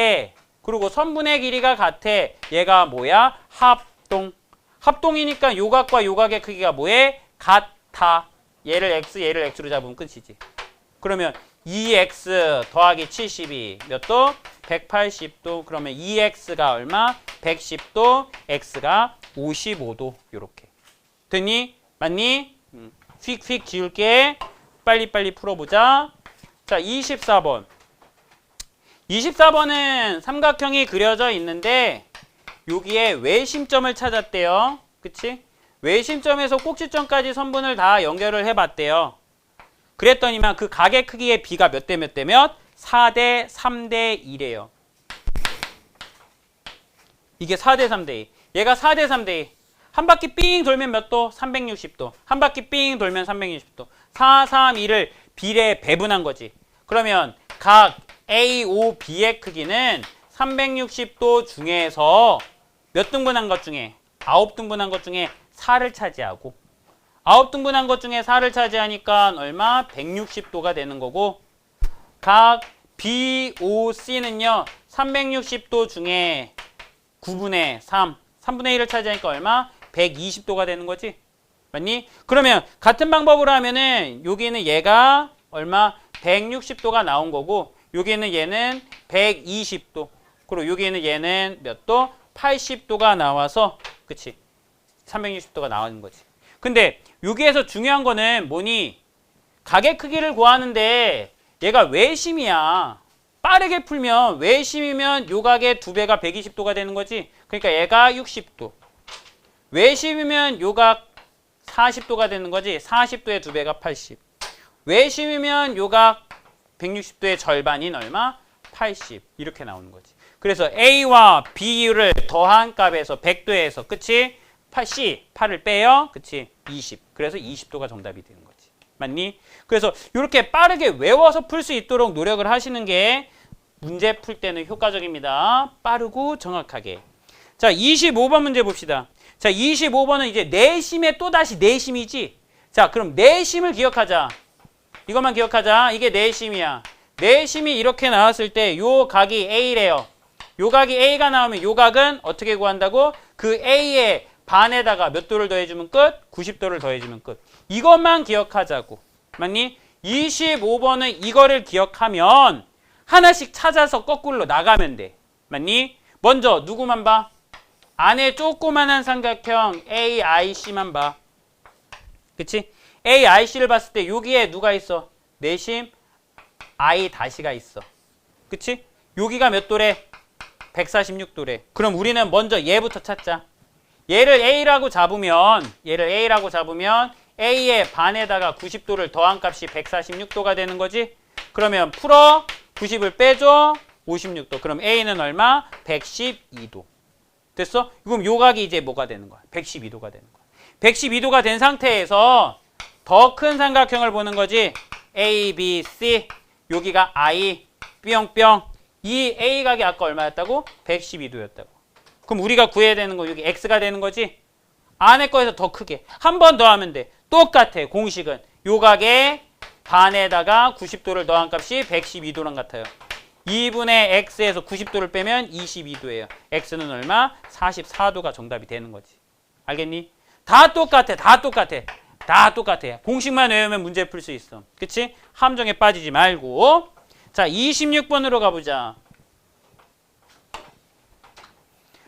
그리고 선분의 길이가 같아. 얘가 뭐야? 합동. 합동이니까 요각과 요각의 크기가 뭐해? 같아. 얘를 x, 얘를 x로 잡으면 끝이지. 그러면 2x 더하기 72 몇 도? 180도. 그러면 2x가 얼마? 110도. x가 55도. 요렇게. 됐니? 맞니? 휙휙 지울게. 빨리빨리 풀어보자. 자, 24번. 24번은 삼각형이 그려져 있는데 여기에 외심점을 찾았대요. 그치? 외심점에서 꼭지점까지 선분을 다 연결을 해봤대요. 그랬더니만 그 각의 크기의 비가 몇 대 몇 대 몇? 4대 3대 2래요. 이게 4대 3대 2. 얘가 4대 3대 2. 한 바퀴 삥 돌면 몇 도? 360도. 한 바퀴 삥 돌면 360도. 4, 3, 2를 비례 배분한 거지. 그러면 각 A, O, B의 크기는 360도 중에서 몇 등분한 것 중에? 9등분한 것 중에 4를 차지하고 9등분한 것 중에 4를 차지하니까 얼마? 160도가 되는 거고 각 B, O, C는요 360도 중에 9분의 3 3분의 1을 차지하니까 얼마? 120도가 되는 거지. 맞니? 그러면 같은 방법으로 하면은 여기는 얘가 얼마? 160도가 나온 거고 여기는 얘는 120도. 그리고 여기는 얘는 몇 도? 80도가 나와서 그치? 360도가 나오는 거지. 근데 여기에서 중요한 거는 뭐니? 각의 크기를 구하는데 얘가 외심이야. 빠르게 풀면 외심이면 요 각의 2배가 120도가 되는 거지. 그러니까 얘가 60도. 외심이면 요 각 40도가 되는 거지. 40도의 2배가 80. 외심이면 요 각 160도의 절반인 얼마? 80. 이렇게 나오는 거지. 그래서 A와 B를 더한 값에서 100도에서 그치? 8C, 8을 빼요. 그치? 20. 그래서 20도가 정답이 되는 거지. 맞니? 그래서 이렇게 빠르게 외워서 풀 수 있도록 노력을 하시는 게 문제 풀 때는 효과적입니다. 빠르고 정확하게. 자, 25번 문제 봅시다. 자, 25번은 이제 내심의 또다시 내심이지. 자, 그럼 내심을 기억하자. 이것만 기억하자. 이게 내심이야. 내심이 이렇게 나왔을 때 요 각이 A래요. 요 각이 A가 나오면 요 각은 어떻게 구한다고? 그 A의 반에다가 몇 도를 더해주면 끝? 90도를 더해주면 끝. 이것만 기억하자고. 맞니? 25번은 이거를 기억하면 하나씩 찾아서 거꾸로 나가면 돼. 맞니? 먼저 누구만 봐? 안에 조그만한 삼각형 AIC만 봐. 그치? AIC를 봤을 때 여기에 누가 있어? 내심 I 다시가 있어. 그치? 여기가 몇 도래? 146도래. 그럼 우리는 먼저 얘부터 찾자. 얘를 A라고 잡으면 A의 반에다가 90도를 더한 값이 146도가 되는 거지? 그러면 풀어 90을 빼줘 56도. 그럼 A는 얼마? 112도. 됐어? 그럼 요 각이 이제 뭐가 되는 거야? 112도가 되는 거야. 112도가 된 상태에서 더 큰 삼각형을 보는 거지. A, B, C. 여기가 I, 뿅뿅. 이 A각이 아까 얼마였다고? 112도였다고. 그럼 우리가 구해야 되는 거 여기 X가 되는 거지? 안에 거에서 더 크게. 한 번 더 하면 돼. 똑같아. 공식은. 요 각의 반에다가 90도를 더한 값이 112도랑 같아요. 2분의 X에서 90도를 빼면 22도예요. X는 얼마? 44도가 정답이 되는 거지. 알겠니? 다 똑같아. 다 똑같아. 다 똑같아. 공식만 외우면 문제 풀 수 있어. 그치? 함정에 빠지지 말고. 자, 26번으로 가보자.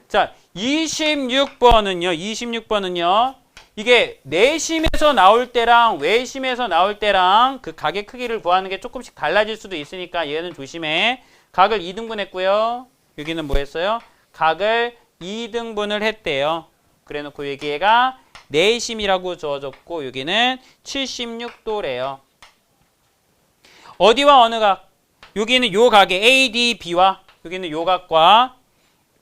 자, 26번은요. 이게 내심에서 나올 때랑 외심에서 나올 때랑 그 각의 크기를 구하는 게 조금씩 달라질 수도 있으니까 얘는 조심해. 각을 2등분 했고요. 여기는 뭐 했어요? 각을 2등분을 했대요. 그래놓고 여기가 내심이라고 주어졌고 여기는 76도래요. 어디와 어느 각? 여기는 요 각의 ADB와 여기는 요 각과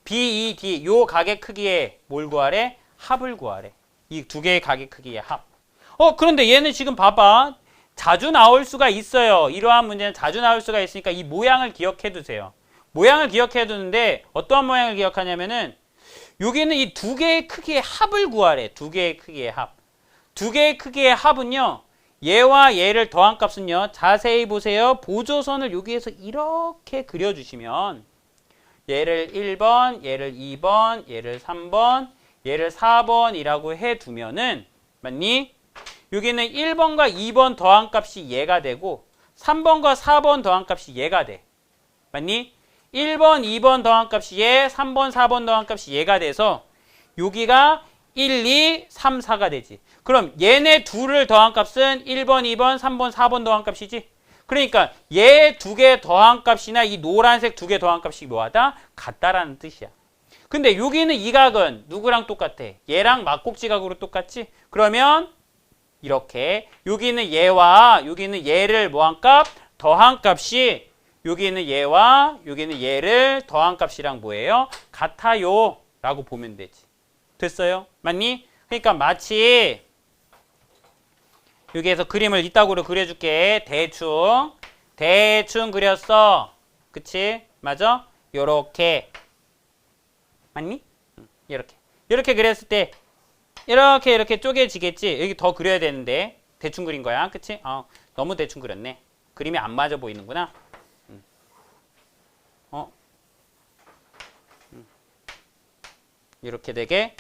BED 요 각의 크기의 뭘 구하래? 합을 구하래. 이 두 개의 각의 크기의 합. 그런데 얘는 지금 봐봐. 자주 나올 수가 있어요. 이러한 문제는 자주 나올 수가 있으니까 이 모양을 기억해 두세요. 모양을 기억해 두는데 어떠한 모양을 기억하냐면은 여기는 이 두 개의 크기의 합을 구하래. 두 개의 크기의 합. 두 개의 크기의 합은요. 얘와 얘를 더한 값은요. 자세히 보세요. 보조선을 여기에서 이렇게 그려주시면 얘를 1번, 얘를 2번, 얘를 3번, 얘를 4번이라고 해두면은 맞니? 여기는 1번과 2번 더한 값이 얘가 되고 3번과 4번 더한 값이 얘가 돼. 맞니? 1번, 2번 더한 값이 얘, 3번, 4번 더한 값이 얘가 돼서 여기가 1, 2, 3, 4가 되지. 그럼 얘네 둘을 더한 값은 1번, 2번, 3번, 4번 더한 값이지. 그러니까 얘 두 개 더한 값이나 이 노란색 두 개 더한 값이 뭐하다? 같다라는 뜻이야. 근데 여기는 이 각은 누구랑 똑같아? 얘랑 막곡지각으로 똑같지? 그러면 이렇게 여기는 얘와 여기는 얘를 뭐한 값? 더한 값이 여기는 얘와 여기는 얘를 더한 값이랑 뭐예요? 같아요 라고 보면 되지. 됐어요? 맞니? 그러니까 마치 여기에서 그림을 이따구로 그려줄게. 대충 그렸어. 그치? 맞아? 요렇게. 맞니? 이렇게 그렸을 때 이렇게 쪼개지겠지? 여기 더 그려야 되는데 대충 그린 거야. 그치? 너무 대충 그렸네. 그림이 안 맞아 보이는구나. 이렇게 되게.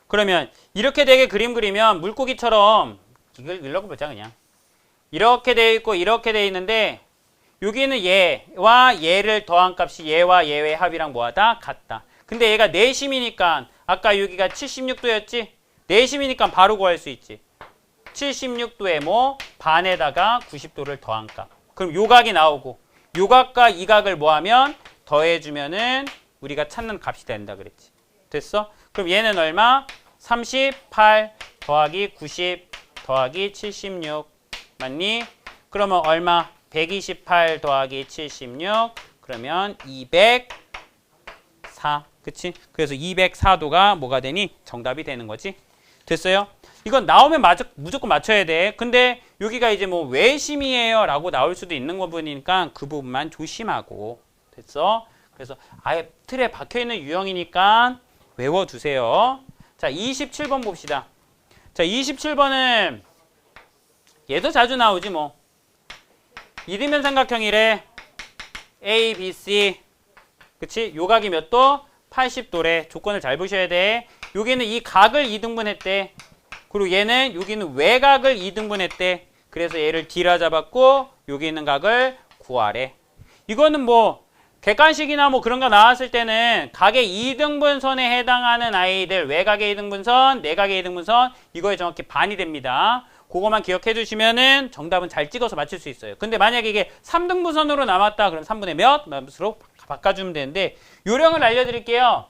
그러면 이렇게 되게 그림 그리면 물고기처럼 이걸 읽어보자 그냥. 이렇게 되어 있고 이렇게 되어 있는데 여기는 얘와 얘를 더한 값이 얘와 얘의 합이랑 뭐하다? 같다. 근데 얘가 내심이니까 아까 여기가 76도였지? 내심이니까 바로 구할 수 있지. 76도에 뭐 반에다가 90도를 더한 값. 그럼 요 각이 나오고 요 각과 이 각을 뭐하면 더해주면은 우리가 찾는 값이 된다 그랬지. 됐어? 그럼 얘는 얼마? 38 더하기 90 더하기 76 맞니? 그러면 얼마? 128 더하기 76 그러면 204 그치? 그래서 204도가 뭐가 되니? 정답이 되는 거지. 됐어요? 이건 나오면 무조건 맞춰야 돼. 근데 여기가 이제 뭐 외심이에요 라고 나올 수도 있는 부분이니까 그 부분만 조심하고. 됐어? 그래서 아예 틀에 박혀있는 유형이니까 외워두세요. 자, 27번 봅시다. 자, 27번은 얘도 자주 나오지 뭐. 이등변 삼각형이래. A, B, C. 그치? 요 각이 몇 도? 80도래. 조건을 잘 보셔야 돼. 여기는 이 각을 2등분 했대. 그리고 얘는 여기는 외각을 2등분 했대. 그래서 얘를 D라 잡았고 여기 있는 각을 구하래. 이거는 뭐 객관식이나 뭐 그런 거 나왔을 때는 각의 2등분선에 해당하는 아이들, 외각의 2등분선, 내각의 2등분선 이거에 정확히 반이 됩니다. 그거만 기억해 두시면은 정답은 잘 찍어서 맞출 수 있어요. 근데 만약에 이게 3등분선으로 남았다 그럼 3분의 몇으로 바꿔주면 되는데 요령을 알려드릴게요.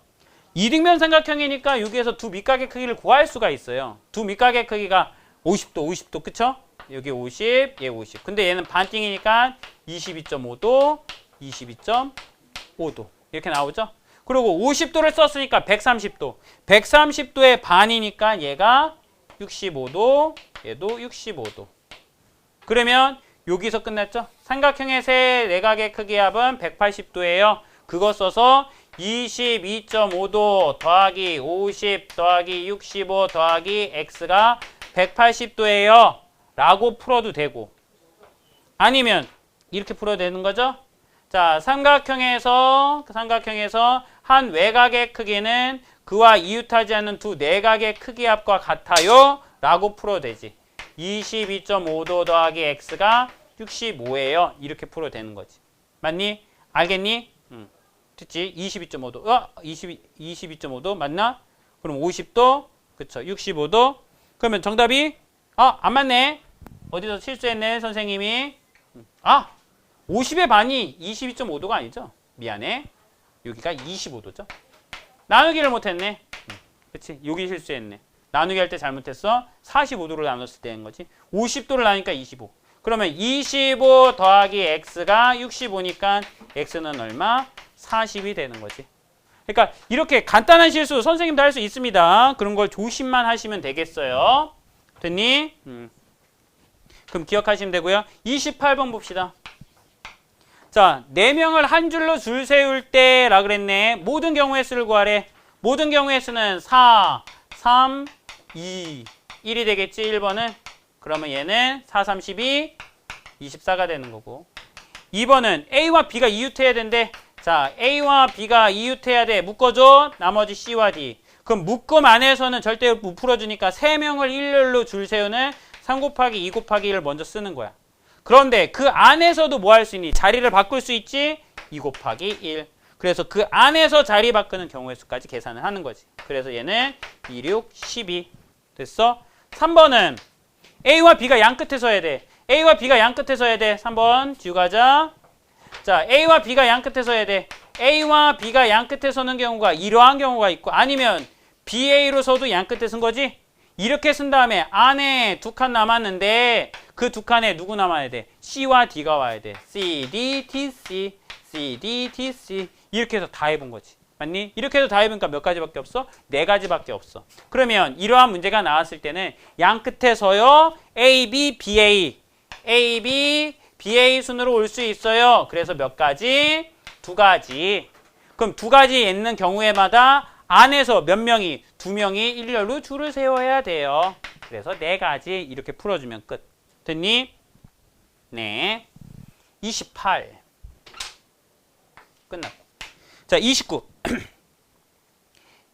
2등변 삼각형이니까 여기에서 두 밑각의 크기를 구할 수가 있어요. 두 밑각의 크기가 50도, 50도, 그쵸? 여기 50, 얘 50. 근데 얘는 반띵이니까 22.5도, 22.5도 이렇게 나오죠? 그리고 50도를 썼으니까 130도. 130도의 반이니까 얘가 65도, 얘도 65도. 그러면 여기서 끝났죠? 삼각형의 세 내각의 크기 합은 180도예요. 그거 써서 22.5도 더하기 50 더하기 65 더하기 x가 180도예요. 라고 풀어도 되고 아니면 이렇게 풀어도 되는 거죠? 자, 삼각형에서 한 외곽의 크기는 그와 이웃하지 않는 두 내각의 크기 합과 같아요. 라고 풀어도 되지. 22.5도 더하기 x가 65예요. 이렇게 풀어도 되는 거지. 맞니? 알겠니? 됐지? 22.5도. 22.5도 맞나? 그럼 50도. 그쵸? 65도. 그러면 정답이 안 맞네. 어디서 실수했네, 선생님이. 50의 반이 22.5도가 아니죠? 미안해. 여기가 25도죠? 나누기를 못했네. 그치? 여기 실수했네. 나누기 할 때 잘못했어. 45도를 나눴을 때인 거지. 50도를 나누니까 25. 그러면 25 더하기 x가 65니까 x는 얼마? 40이 되는 거지. 그러니까 이렇게 간단한 실수 선생님도 할 수 있습니다. 그런 걸 조심만 하시면 되겠어요. 됐니? 그럼 기억하시면 되고요. 28번 봅시다. 자, 4명을 한 줄로 줄 세울 때라 그랬네. 모든 경우의 수를 구하래. 모든 경우의 수는 4, 3, 2, 1이 되겠지, 1번은. 그러면 얘는 4, 3, 12, 24가 되는 거고. 2번은 A와 B가 이웃해야 된대. 자, A와 B가 이웃해야 돼. 묶어줘. 나머지 C와 D. 그럼 묶음 안에서는 절대 못 풀어주니까 3명을 일렬로 줄 세우는 3 곱하기 2 곱하기 1을 먼저 쓰는 거야. 그런데 그 안에서도 뭐 할 수 있니? 자리를 바꿀 수 있지? 2 곱하기 1. 그래서 그 안에서 자리 바꾸는 경우의 수까지 계산을 하는 거지. 그래서 얘는 2, 6, 12. 됐어? 3번은 A와 B가 양 끝에 서야 돼. A와 B가 양 끝에 서야 돼. 3번 지우 가자. 자, A와 B가 양 끝에 서야 돼. A와 B가 양 끝에 서는 경우가 이러한 경우가 있고 아니면 BA로 서도 양 끝에 쓴 거지? 이렇게 쓴 다음에 안에 두 칸 남았는데 그 두 칸에 누구 남아야 돼? C와 D가 와야 돼. C, D, T, C, C, D, T, C 이렇게 해서 다 해본 거지. 맞니? 이렇게 해서 다 해보니까 몇 가지밖에 없어? 4가지밖에 없어. 그러면 이러한 문제가 나왔을 때는 양 끝에 서요. A, B, BA A, B, BA 순으로 올 수 있어요. 그래서 몇 가지? 2가지. 그럼 2가지 있는 경우에마다 안에서 몇 명이? 2명이 일렬로 줄을 세워야 돼요. 그래서 4가지 이렇게 풀어주면 끝. 됐니? 네. 28. 끝났고. 자, 29.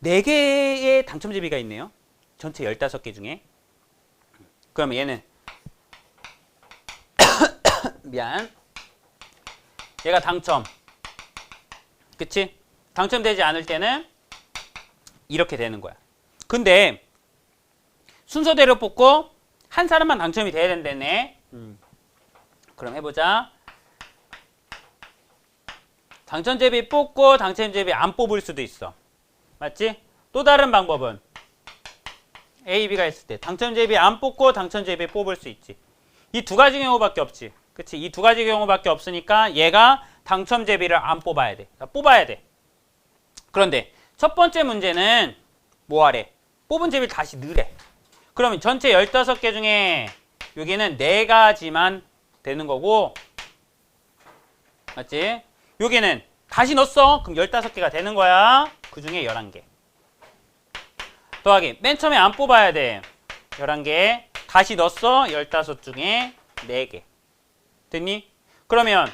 4개의 당첨제비가 있네요. 전체 15개 중에. 그러면 얘는 미안. 얘가 당첨. 그치? 당첨되지 않을 때는 이렇게 되는 거야. 근데 순서대로 뽑고 한 사람만 당첨이 돼야 된다네. 그럼 해보자. 당첨제비 뽑고 당첨제비 안 뽑을 수도 있어. 맞지? 또 다른 방법은 A, B가 있을 때 당첨제비 안 뽑고 당첨제비 뽑을 수 있지. 이 2가지 경우밖에 없지. 그치? 이 2가지 경우밖에 없으니까 얘가 당첨제비를 안 뽑아야 돼. 뽑아야 돼. 그런데 첫 번째 문제는 뭐 하래? 뽑은 제비를 다시 넣으래. 그러면 전체 15개 중에 여기는 4가지만 되는 거고 맞지? 여기는 다시 넣었어. 그럼 15개가 되는 거야. 그 중에 11개. 더하기 맨 처음에 안 뽑아야 돼. 11개. 다시 넣었어. 15 중에 4개. 됐니? 그러면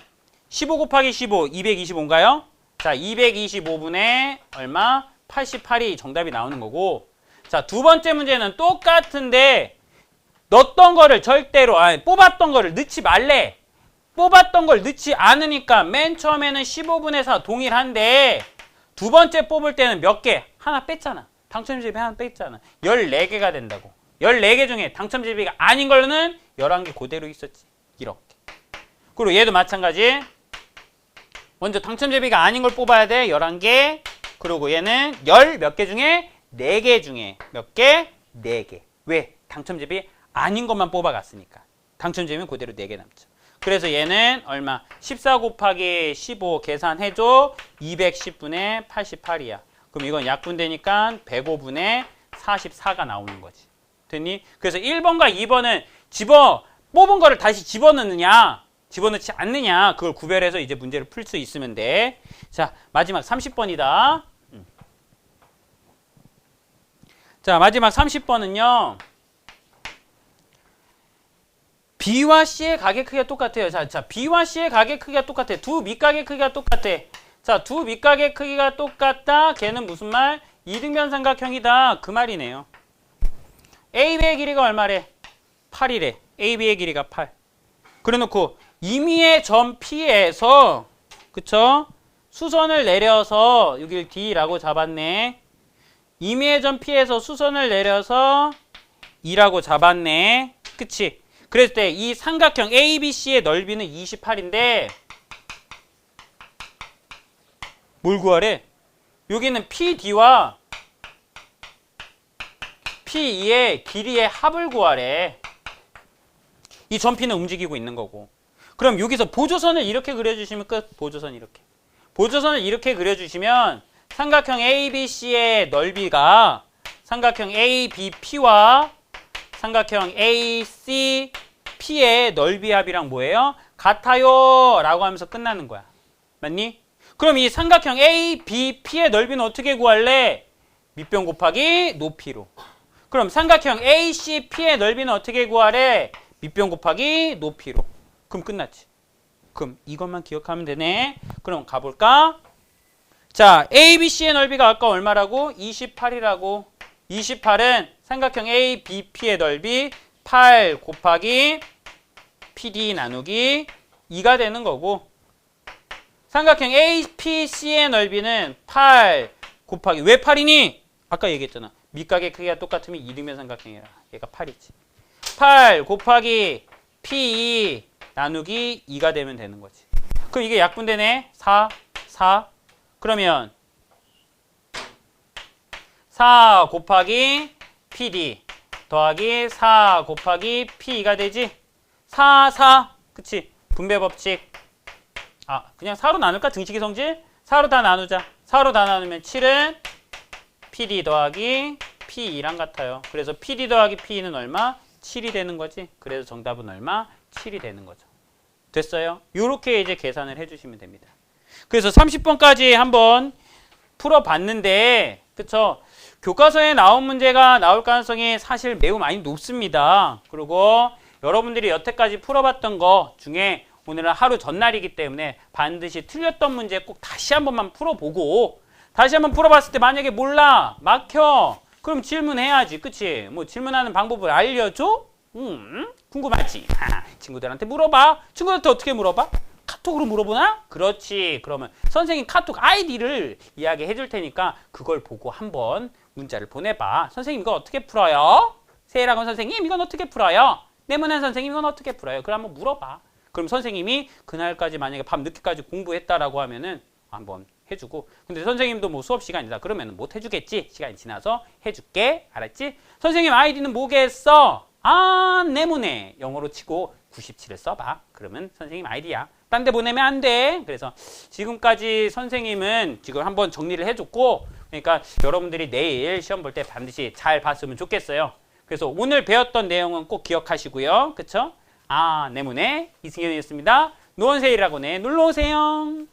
15 곱하기 15, 225인가요? 자, 225분의 얼마? 88이 정답이 나오는 거고. 자, 두 번째 문제는 똑같은데 넣었던 거를 절대로 뽑았던 거를 넣지 말래. 뽑았던 걸 넣지 않으니까 맨 처음에는 15분의 4 동일한데 두 번째 뽑을 때는 몇 개? 하나 뺐잖아. 당첨제비 하나 뺐잖아. 14개가 된다고. 14개 중에 당첨제비가 아닌 걸로는 11개 그대로 있었지. 이렇게. 그리고 얘도 마찬가지. 먼저 당첨제비가 아닌 걸 뽑아야 돼. 11개. 그리고 얘는 10 몇 개 중에 4개 중에 몇 개? 4개. 왜? 당첨제비 아닌 것만 뽑아갔으니까. 당첨제비는 그대로 4개 남죠. 그래서 얘는 얼마? 14 곱하기 15 계산해줘. 210분의 88이야. 그럼 이건 약분되니까 105분의 44가 나오는 거지. 됐니? 그래서 1번과 2번은 뽑은 거를 다시 집어넣느냐, 집어넣지 않느냐, 그걸 구별해서 이제 문제를 풀 수 있으면 돼. 자, 마지막 30번이다. 자, 마지막 30번은요. B와 C의 가게 크기가 똑같아요. 자, B와 C의 가게 크기가 똑같아. 두 밑가게 크기가 똑같아. 자, 두 밑가게 크기가 똑같다. 걔는 무슨 말? 이등변 삼각형이다. 그 말이네요. AB의 길이가 얼마래? 8이래. AB의 길이가 8. 그래 놓고 임의의 점 P에서 그쵸? 수선을 내려서 여길 D라고 잡았네. 임의의 점 P에서 수선을 내려서 E라고 잡았네. 그치? 그랬을 때 이 삼각형 ABC의 넓이는 28인데 뭘 구하래? 여기는 PD와 PE의 길이의 합을 구하래. 이 점 P는 움직이고 있는 거고. 그럼 여기서 보조선을 이렇게 그려주시면 끝. 보조선 이렇게. 보조선을 이렇게 그려주시면 삼각형 ABC의 넓이가 삼각형 ABP와 삼각형 ACP의 넓이 합이랑 뭐예요? 같아요 라고 하면서 끝나는 거야. 맞니? 그럼 이 삼각형 ABP의 넓이는 어떻게 구할래? 밑변 곱하기 높이로. 그럼 삼각형 ACP의 넓이는 어떻게 구하래? 밑변 곱하기 높이로. 그럼 끝났지. 그럼 이것만 기억하면 되네. 그럼 가볼까? 자, ABC의 넓이가 아까 얼마라고? 28이라고. 28은 삼각형 ABP의 넓이 8 곱하기 PD 나누기 2가 되는 거고, 삼각형 APC의 넓이는 8 곱하기, 왜 8이니? 아까 얘기했잖아. 밑각의 크기가 똑같으면 이등변 삼각형이라. 얘가 8이지. 8 곱하기 P2 나누기 2가 되면 되는 거지. 그럼 이게 약분되네. 4, 4. 그러면 4 곱하기 PD 더하기 4 곱하기 P2가 되지. 4, 4. 그치? 분배 법칙. 아, 그냥 4로 나눌까? 등식의 성질? 4로 다 나누자. 4로 다 나누면 7은 PD 더하기 P2랑 같아요. 그래서 PD 더하기 P2는 얼마? 7이 되는 거지. 그래서 정답은 얼마? 7이 되는 거죠. 됐어요? 요렇게 이제 계산을 해주시면 됩니다. 그래서 30번까지 한번 풀어봤는데, 그쵸? 교과서에 나온 문제가 나올 가능성이 사실 매우 많이 높습니다. 그리고 여러분들이 여태까지 풀어봤던 거 중에 오늘은 하루 전날이기 때문에 반드시 틀렸던 문제 꼭 다시 한 번만 풀어보고, 다시 한번 풀어봤을 때 만약에 몰라, 막혀, 그럼 질문해야지. 그치? 뭐 질문하는 방법을 알려줘? 궁금하지? 친구들한테 물어봐. 친구들한테 어떻게 물어봐? 카톡으로 물어보나? 그렇지. 그러면 선생님 카톡 아이디를 이야기해 줄 테니까 그걸 보고 한번 문자를 보내봐. 선생님 이거 어떻게 풀어요? 세일학원 선생님 이건 어떻게 풀어요? 내문한 선생님 이건 어떻게 풀어요? 그럼 한번 물어봐. 그럼 선생님이 그날까지 만약에 밤 늦게까지 공부했다라고 하면은 한번 해주고, 근데 선생님도 뭐 수업 시간이다 그러면 못 해주겠지. 시간이 지나서 해줄게. 알았지? 선생님 아이디는 뭐겠어? 아, 내문에 영어로 치고 97을 써봐. 그러면 선생님 아이디야. 딴 데 보내면 안 돼. 그래서 지금까지 선생님은 지금 한번 정리를 해줬고, 그러니까 여러분들이 내일 시험 볼 때 반드시 잘 봤으면 좋겠어요. 그래서 오늘 배웠던 내용은 꼭 기억하시고요. 그쵸? 아, 내문의 이승현이었습니다. 노원세일학원에 놀러오세요.